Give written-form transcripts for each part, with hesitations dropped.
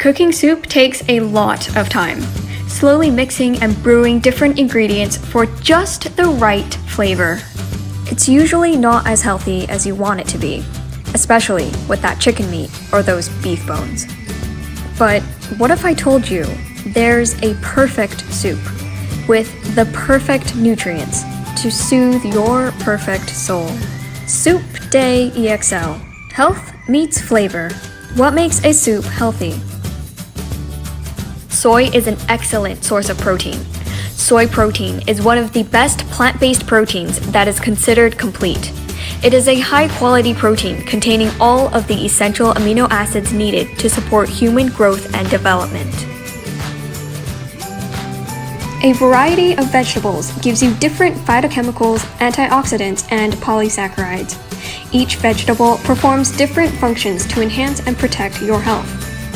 Cooking soup takes a lot of time, slowly mixing and brewing different ingredients for just the right flavor. It's usually not as healthy as you want it to be, especially with that chicken meat or those beef bones. But what if I told you there's a perfect soup with the perfect nutrients to soothe your perfect soul? Soup Day EXL. Health meets flavor. What makes a soup healthy? Soy is an excellent source of protein. Soy protein is one of the best plant-based proteins that is considered complete. It is a high-quality protein containing all of the essential amino acids needed to support human growth and development. A variety of vegetables gives you different phytochemicals, antioxidants, and polysaccharides. Each vegetable performs different functions to enhance and protect your health.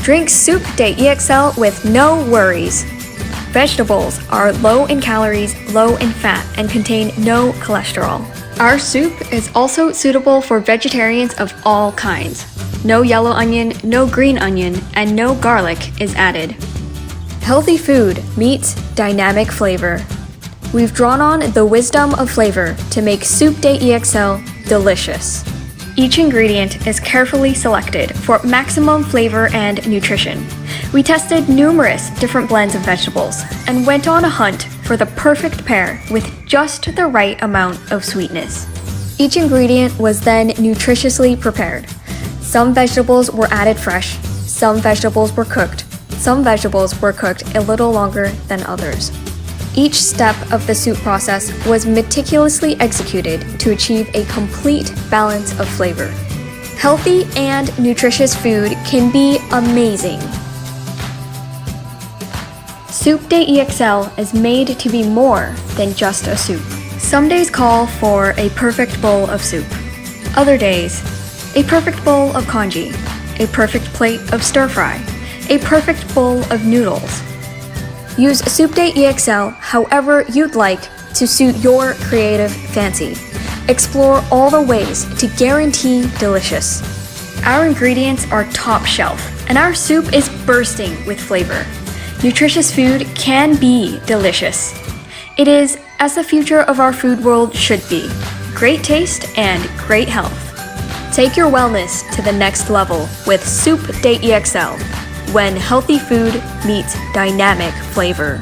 Drink Soup Day EXL with no worries. Vegetables are low in calories, low in fat, and contain no cholesterol. Our soup is also suitable for vegetarians of all kinds. No yellow onion, no green onion, and no garlic is added. Healthy food meets dynamic flavor. We've drawn on the wisdom of flavor to make Soup Day EXL delicious. Each ingredient is carefully selected for maximum flavor and nutrition. We tested numerous different blends of vegetables and went on a hunt for the perfect pair with just the right amount of sweetness. Each ingredient was then nutritiously prepared. Some vegetables were added fresh, some vegetables were cooked, some vegetables were cooked a little longer than others. Each step of the soup process was meticulously executed to achieve a complete balance of flavor. Healthy and nutritious food can be amazing. Soup Day EXL is made to be more than just a soup. Some days call for a perfect bowl of soup. Other days, a perfect bowl of congee, a perfect plate of stir-fry, a perfect bowl of noodles. Use Soup Day EXL however you'd like to suit your creative fancy. Explore all the ways to guarantee delicious. Our ingredients are top shelf, and our soup is bursting with flavor. Nutritious food can be delicious. It is as the future of our food world should be. Great taste and great health. Take your wellness to the next level with Soup Day EXL. When healthy food meets dynamic flavor.